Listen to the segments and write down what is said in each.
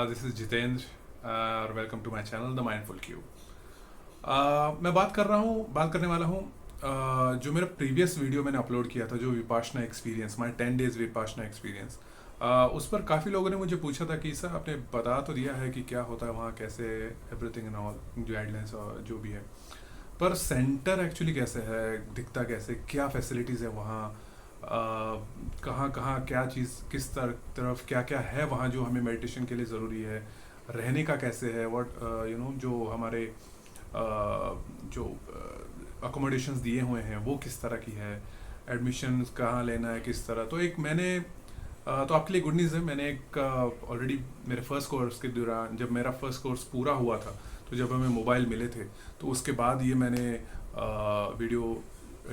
This is Jitendra और welcome to my channel the Mindful Cube. मैं बात करने वाला हूँ जो मेरा प्रीवियस वीडियो मैंने अपलोड किया था, जो vipassana experience, my 10 days vipassana experience. उस पर काफ़ी लोगों ने मुझे पूछा था कि सर आपने बता तो दिया है कि क्या होता है वहाँ, कैसे एवरीथिंग एंड ऑल, जो गाइडलाइंस और जो भी है, पर सेंटर एक्चुअली कैसे है, दिखता कैसे, क्या फैसिलिटीज़ है वहाँ, कहाँ कहाँ क्या चीज़, किस तरफ क्या क्या है वहाँ जो हमें मेडिटेशन के लिए ज़रूरी है, रहने का कैसे है, व्हाट जो हमारे जो अकोमोडेशंस दिए हुए हैं वो किस तरह की है, एडमिशन कहाँ लेना है, किस तरह। तो एक मैंने तो आपके लिए गुड न्यूज़ है, मैंने एक ऑलरेडी मेरे फर्स्ट कोर्स के दौरान, जब मेरा फर्स्ट कोर्स पूरा हुआ था, तो जब हमें मोबाइल मिले थे, तो उसके बाद ये मैंने वीडियो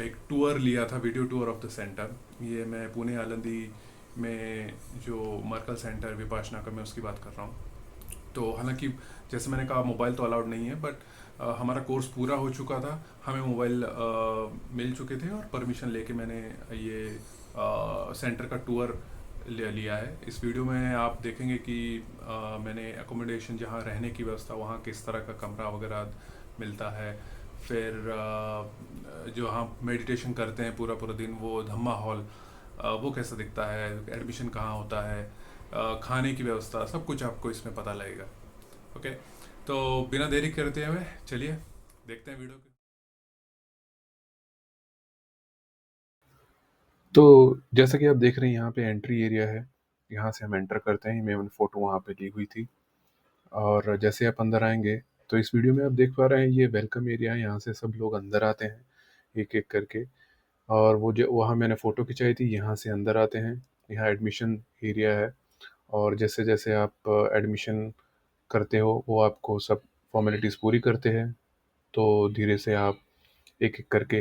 एक टूर लिया था, video tour of the centre. ये मैं पुणे आलंदी में जो मर्कल सेंटर विपाशना का, मैं उसकी बात कर रहा हूँ। तो हालांकि जैसे मैंने कहा मोबाइल तो अलाउड नहीं है, बट हमारा कोर्स पूरा हो चुका था, हमें मोबाइल मिल चुके थे और परमिशन लेके मैंने ये सेंटर का टूर ले लिया है। इस वीडियो में आप देखेंगे कि मैंने एकोमोडेशन, जहाँ रहने की व्यवस्था, वहाँ किस तरह का कमरा वगैरह मिलता है। फिर जो हम मेडिटेशन करते हैं पूरा पूरा दिन, वो धम्मा हॉल, वो कैसा दिखता है, एडमिशन कहाँ होता है, खाने की व्यवस्था, सब कुछ आपको इसमें पता लगेगा। ओके, तो बिना देरी करते हुए चलिए देखते हैं वीडियो को। तो जैसा कि आप देख रहे हैं, यहाँ पे एंट्री एरिया है। यहाँ से हम एंटर करते हैं। मैंने फ़ोटो वहाँ पे ली हुई थी। और जैसे आप अंदर आएंगे, तो इस वीडियो में आप देख पा रहे हैं, ये वेलकम एरिया है। यहाँ से सब लोग अंदर आते हैं एक एक करके। और वो जो वहाँ मैंने फ़ोटो खिंचाई थी, यहाँ से अंदर आते हैं। यहाँ एडमिशन एरिया है। और जैसे जैसे आप एडमिशन करते हो, वो आपको सब फॉर्मेलिटीज़ पूरी करते हैं। तो धीरे से आप एक एक करके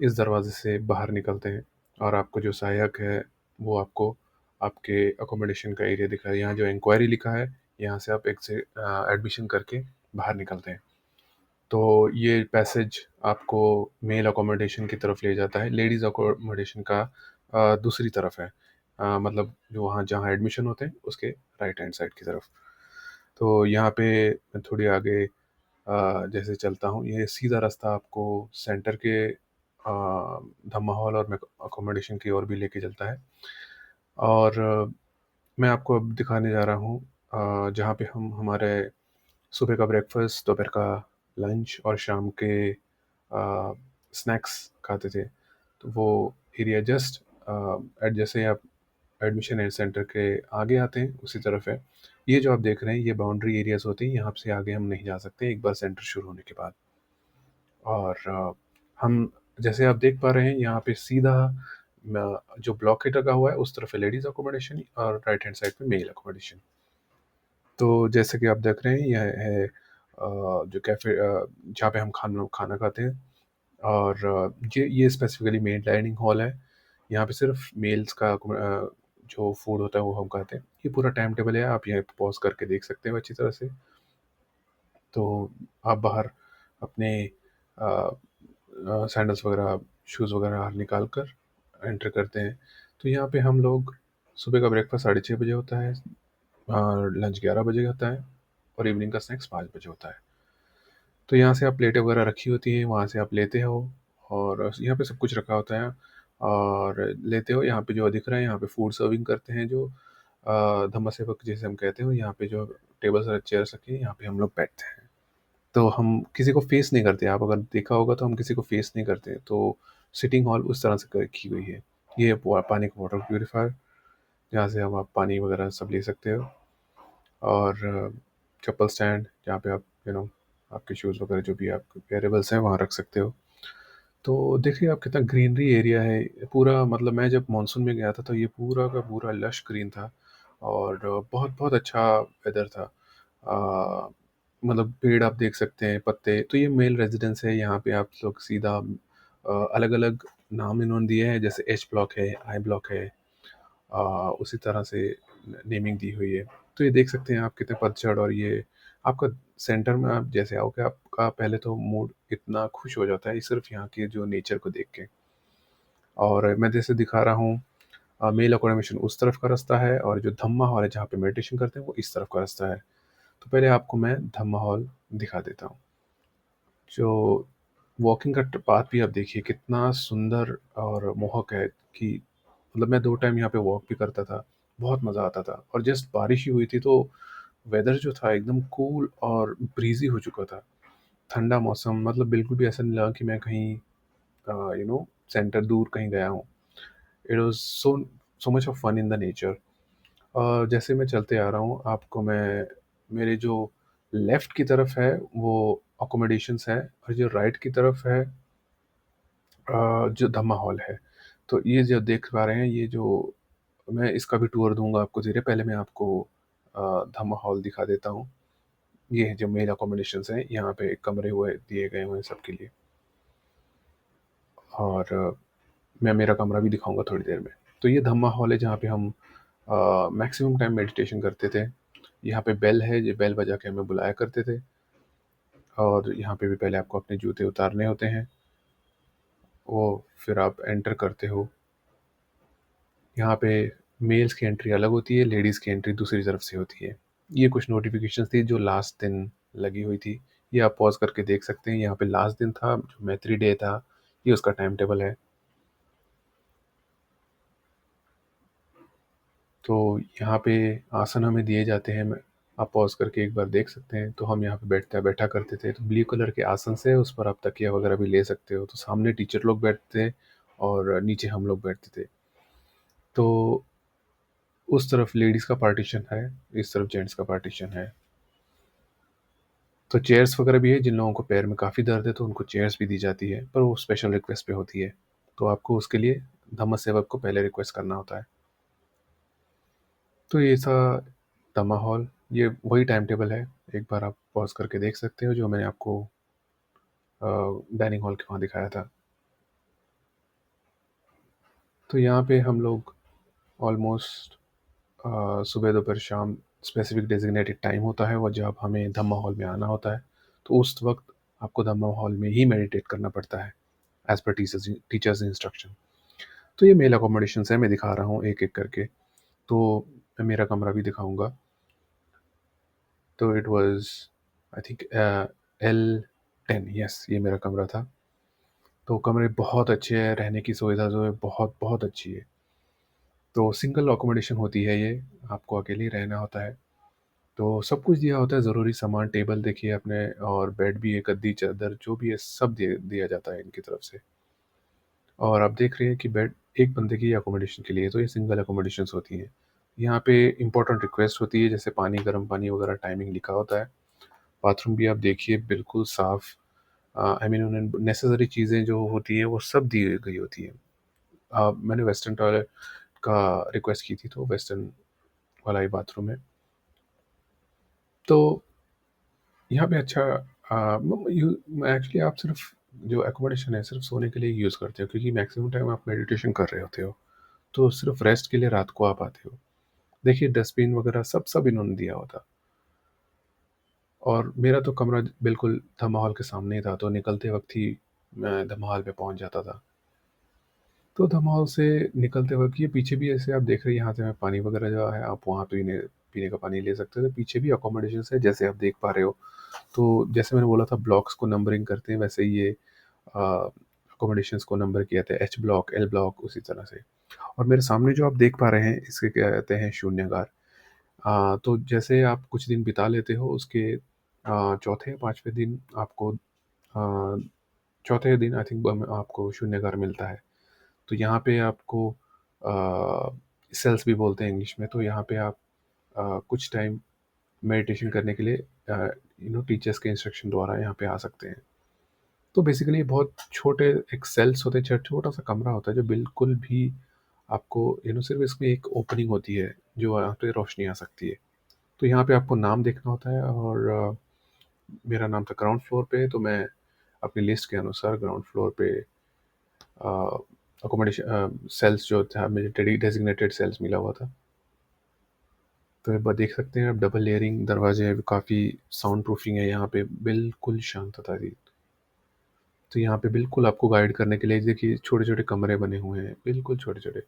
इस दरवाजे से बाहर निकलते हैं। और आपको जो सहायक है, वो आपको आपके अकोमोडेशन का एरिया दिखा है। यहाँ जो इंक्वायरी लिखा है, यहाँ से आप एक से एडमिशन करके बाहर निकलते हैं। तो ये पैसेज आपको मेल अकोमोडेशन की तरफ ले जाता है। लेडीज़ अकोमोडेशन का दूसरी तरफ है। मतलब जो वहाँ जहाँ एडमिशन होते हैं, उसके राइट हैंड साइड की तरफ। तो यहाँ पे मैं थोड़ी आगे जैसे चलता हूँ, ये सीधा रास्ता आपको सेंटर के धम्मा हॉल और अकोमोडेशन की ओर भी लेके चलता है। और मैं आपको अब दिखाने जा रहा हूँ जहाँ पे हम हमारे सुबह का ब्रेकफास्ट, दोपहर का लंच और शाम के स्नैक्स खाते थे। तो वो एरिया जस्ट जैसे आप एडमिशन सेंटर के आगे आते हैं, उसी तरफ है। ये जो आप देख रहे हैं, ये बाउंड्री एरियाज होते हैं। यहाँ से आगे हम नहीं जा सकते एक बार सेंटर शुरू होने के बाद। और हम जैसे आप देख पा रहे हैं, यहाँ पे सीधा जो ब्लॉकेट लगा हुआ है, उस तरफ है लेडीज अकोमोडेशन और राइट हैंड साइड पे मेल अकोमोडेशन। तो जैसे कि आप देख रहे हैं, यह है जो कैफे जहाँ पे हम खाना खाना खाते हैं। और ये स्पेसिफिकली मेन डाइनिंग हॉल है। यहाँ पे सिर्फ मेल्स का जो फूड होता है वो हम खाते हैं। ये पूरा टाइम टेबल है, आप यहाँ पॉज करके देख सकते हो अच्छी तरह से। तो आप बाहर अपने सैंडल्स वगैरह, शूज़ वगैरह बाहर निकाल कर एंटर करते हैं। तो यहाँ पे हम लोग सुबह का ब्रेकफास्ट 6:30 बजे होता है, और लंच 11 बजे होता है, और इवनिंग का स्नैक्स 5 बजे होता है। तो यहाँ से आप प्लेटें वगैरह रखी होती हैं, वहाँ से आप लेते हो। और यहाँ पे सब कुछ रखा होता है, और लेते हो। यहाँ पे जो दिख रहा है, यहाँ पे फूड सर्विंग करते हैं, जो धम्मा सेवक जैसे हम कहते हैं। यहाँ पे जो टेबल्स और चेयर्स रखी हैं, यहाँ पे हम लोग बैठते हैं। तो हम किसी को फेस नहीं करते। आप अगर देखा होगा, तो हम किसी को फेस नहीं करते। तो सिटिंग हॉल उस तरह से की हुई है। ये पानी का वाटर प्यूरीफायर, जहाँ से हम आप पानी वगैरह सब ले सकते हो। और चप्पल स्टैंड, जहाँ पे आप आपके शूज़ वगैरह जो भी आपके वेयरेबल्स हैं, वहाँ रख सकते हो। तो देखिए आप, कितना ग्रीनरी एरिया है पूरा। मतलब मैं जब मानसून में गया था, तो ये पूरा का पूरा लश ग्रीन था। और बहुत बहुत अच्छा वेदर था। मतलब पेड़ आप देख सकते हैं, पत्ते। तो ये मेल रेजिडेंस है। यहाँ पे आप लोग सीधा अलग अलग नाम इन्होंने दिए हैं, जैसे एच ब्लॉक है, आई ब्लॉक है। उसी तरह से नेमिंग दी हुई है। तो ये देख सकते हैं आप, कितने पतझड़। और ये आपका सेंटर में आप जैसे आओगे, आपका पहले तो मूड इतना खुश हो जाता है सिर्फ यहाँ के जो नेचर को देख के। और मैं जैसे दिखा रहा हूँ, मेल अकोमोडेशन उस तरफ का रास्ता है और जो धम्मा हॉल है जहाँ पे मेडिटेशन करते हैं वो इस तरफ का रास्ता है। तो पहले आपको मैं धम्मा हॉल दिखा देता हूँ। जो वॉकिंग का पाथ भी आप देखिए कितना सुंदर और मोहक है कि मतलब मैं 2 टाइम यहाँ पे वॉक भी करता था, बहुत मज़ा आता था और जस्ट बारिश ही हुई थी तो वेदर जो था एकदम कूल और ब्रीज़ी हो चुका था। ठंडा मौसम मतलब बिल्कुल भी ऐसा नहीं लगा कि मैं कहीं सेंटर दूर कहीं गया हूँ। It was so much of fun in the nature. जैसे मैं चलते आ रहा हूँ, आपको मैं मेरे जो लेफ़्ट की तरफ है, वो अकोमोडेशंस हैं और जो राइट की तरफ है जो धम्मा हॉल है। तो ये जो देख पा रहे हैं, ये जो मैं इसका भी टूर दूँगा आपको धीरे पहले मैं आपको धम्मा हॉल दिखा देता हूँ। ये जो मेल अकोमोडेशंस हैं, यहाँ पे कमरे हुए दिए गए हुए हैं सबके लिए और मैं मेरा कमरा भी दिखाऊँगा थोड़ी देर में। तो ये धम्मा हॉल है जहाँ पे हम मैक्सिमम टाइम मेडिटेशन करते थे। यहाँ पे बेल है, ये बेल बजा के हमें बुलाया करते थे और यहाँ पे भी पहले आपको अपने जूते उतारने होते हैं, वो फिर आप एंटर करते हो। यहाँ पे मेल्स की एंट्री अलग होती है, लेडीज़ की एंट्री दूसरी तरफ से होती है। ये कुछ नोटिफ़िकेशंस थी जो लास्ट दिन लगी हुई थी। ये आप पॉज़ करके देख सकते हैं, यहाँ पे लास्ट दिन था, जो मैत्री डे था, ये उसका टाइम टेबल है। तो यहाँ पे आसन हमें दिए जाते हैं, आप पॉज़ करके एक बार देख सकते हैं। तो हम यहाँ पे बैठा करते थे, तो ब्लू कलर के आसन से उस पर आप तकिया वगैरह भी ले सकते हो। तो सामने टीचर लोग बैठते थे और नीचे हम लोग बैठते थे। तो उस तरफ लेडीज़ का पार्टीशन है, इस तरफ जेंट्स का पार्टीशन है। तो चेयर्स वगैरह भी है, जिन लोगों को पैर में काफ़ी दर्द है तो उनको चेयर्स भी दी जाती है, पर वो स्पेशल रिक्वेस्ट पे होती है। तो आपको उसके लिए धम्म सेवक को पहले रिक्वेस्ट करना होता है। तो ये था धम्मा हॉल, ये वही टाइम टेबल है। एक बार आप पॉज़ करके देख सकते हो जो मैंने आपको डाइनिंग हॉल के वहाँ दिखाया था। तो यहाँ पे हम लोग ऑलमोस्ट सुबह, दोपहर, शाम स्पेसिफ़िक डेज़िग्नेटेड टाइम होता है और जब हमें धम्मा हॉल में आना होता है, तो उस वक़्त आपको धम्मा हॉल में ही मेडिटेट करना पड़ता है, एज़ पर टीचर्स इंस्ट्रक्शन। तो ये मेल अकोमोडेशंस हैं, मैं दिखा रहा हूँ एक-एक करके। तो मैं मेरा कमरा भी दिखाऊँगा। तो it was I think L10 yes, ये मेरा कमरा था। तो कमरे बहुत अच्छे हैं, रहने की सुविधा जो है बहुत अच्छी है। तो सिंगल अकोमोडेशन होती है ये, आपको अकेले ही रहना होता है। तो सब कुछ दिया होता है, ज़रूरी सामान, टेबल देखिए आपने और बेड भी है, गद्दी, चादर जो भी है सब दिया जाता है इनकी तरफ से। और आप देख रहे हैं कि बेड एक बंदे की अकोमोडेशन के लिए, तो ये सिंगल अकोमोडेशंस होती हैं। यहाँ पे इम्पोर्टेंट रिक्वेस्ट होती है, जैसे पानी, गर्म पानी वगैरह टाइमिंग लिखा होता है। बाथरूम भी आप देखिए बिल्कुल साफ़, आई मीन उन्हें नेसेसरी चीज़ें जो होती हैं वो सब दी गई होती हैं। मैंने वेस्टर्न टॉयलेट का रिक्वेस्ट की थी, तो वेस्टर्न वाला ही बाथरूम है। तो यहाँ पे अच्छा एक्चुअली आप सिर्फ जो एकोमोडेशन है सिर्फ सोने के लिए यूज़ करते हो, क्योंकि मैक्सिमम टाइम आप मेडिटेशन कर रहे होते हो, तो सिर्फ रेस्ट के लिए रात को आप आते हो। देखिए डस्टबिन वगैरह सब इन्होंने दिया हुआ था और मेरा तो कमरा बिल्कुल धम्मा हॉल के सामने ही था, तो निकलते वक्त ही मैं धम्मा हॉल पे पहुंच जाता था। तो धम्मा हॉल से निकलते वक्त ये पीछे भी ऐसे आप देख रहे हैं, यहाँ से मैं पानी वगैरह जो है आप वहाँ पीने पीने का पानी ले सकते हो। तो पीछे भी अकोमोडेशन है जैसे आप देख पा रहे हो। तो जैसे मैंने बोला था ब्लॉक्स को नंबरिंग करते हैं, वैसे ही ये अकोमोडेशंस को नंबर किया था, एच ब्लॉक, एल ब्लॉक उसी तरह से। और मेरे सामने जो आप देख पा रहे हैं इसके कहते हैं शून्यागार। तो जैसे आप कुछ दिन बिता लेते हो उसके चौथे या पाँचवें दिन आपको चौथे दिन आई थिंक आपको शून्यागार मिलता है। तो यहाँ पे आपको सेल्स भी बोलते हैं इंग्लिश में। तो यहाँ पे आप कुछ टाइम मेडिटेशन करने के लिए टीचर्स के इंस्ट्रक्शन द्वारा यहाँ पे आ सकते हैं। तो बेसिकली बहुत छोटे एक सेल्स होते हैं, छोटा-सा कमरा होता है जो बिल्कुल भी आपको सिर्फ़ इसमें एक ओपनिंग होती है, जो यहाँ पे रोशनी आ सकती है। तो यहाँ पे आपको नाम देखना होता है और मेरा नाम था ग्राउंड फ्लोर पे, तो मैं अपनी लिस्ट के अनुसार ग्राउंड फ्लोर पे सेल्स जो था मुझे डेज़िग्नेटेड सेल्स मिला हुआ था। तो एक बार देख सकते हैं आप डबल लेयरिंग दरवाजे, काफ़ी साउंड प्रूफिंग है यहाँ पे, बिल्कुल शांतता थी। तो यहाँ पे बिल्कुल आपको गाइड करने के लिए देखिए छोटे-छोटे कमरे बने हुए हैं, बिल्कुल छोटे-छोटे।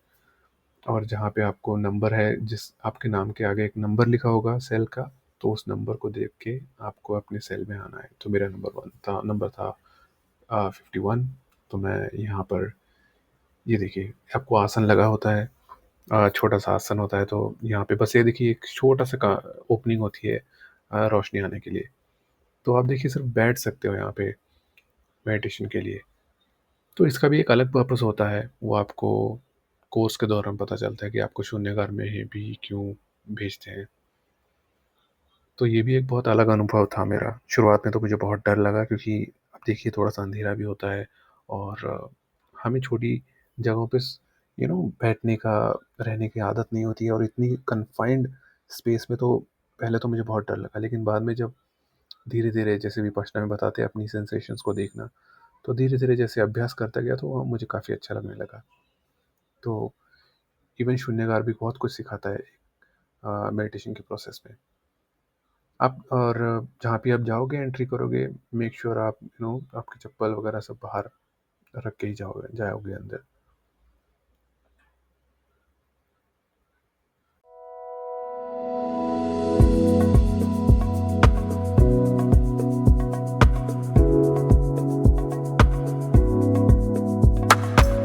और जहाँ पे आपको नंबर है, जिस आपके नाम के आगे एक नंबर लिखा होगा सेल का, तो उस नंबर को देख के आपको अपने सेल में आना है। तो मेरा नंबर था 51। तो मैं यहाँ पर, ये देखिए आपको आसन लगा होता है, छोटा-सा आसन होता है, तो यहाँ पे बस ये देखिए एक छोटा-सा का ओपनिंग होती है रोशनी आने के लिए। तो आप देखिए सिर्फ़ बैठ सकते हो यहाँ पे मेडिटेशन के लिए। तो इसका भी एक अलग पर्पस होता है, वो आपको कोर्स के दौरान पता चलता है कि आपको शून्यकाल में ही भी क्यों भेजते हैं। तो ये भी एक बहुत अलग अनुभव था मेरा। शुरुआत में तो मुझे बहुत डर लगा, क्योंकि अब देखिए थोड़ा-सा अंधेरा भी होता है और हमें छोटी जगहों पे बैठने का, रहने की आदत नहीं होती है, और इतनी कन्फाइंड स्पेस में तो पहले तो मुझे बहुत डर लगा। लेकिन बाद में जब धीरे-धीरे, जैसे विपश्यना में बताते हैं अपनी सेंसेशंस को देखना, तो धीरे-धीरे जैसे अभ्यास करता गया तो वो मुझे काफ़ी अच्छा लगने लगा। तो इवन शून्यकाल भी बहुत कुछ सिखाता है मेडिटेशन के प्रोसेस में। आप और जहाँ भी आप जाओगे, एंट्री करोगे, मेक श्योर आप आपकी चप्पल वगैरह सब बाहर रख के ही जाओगे जाओगे अंदर।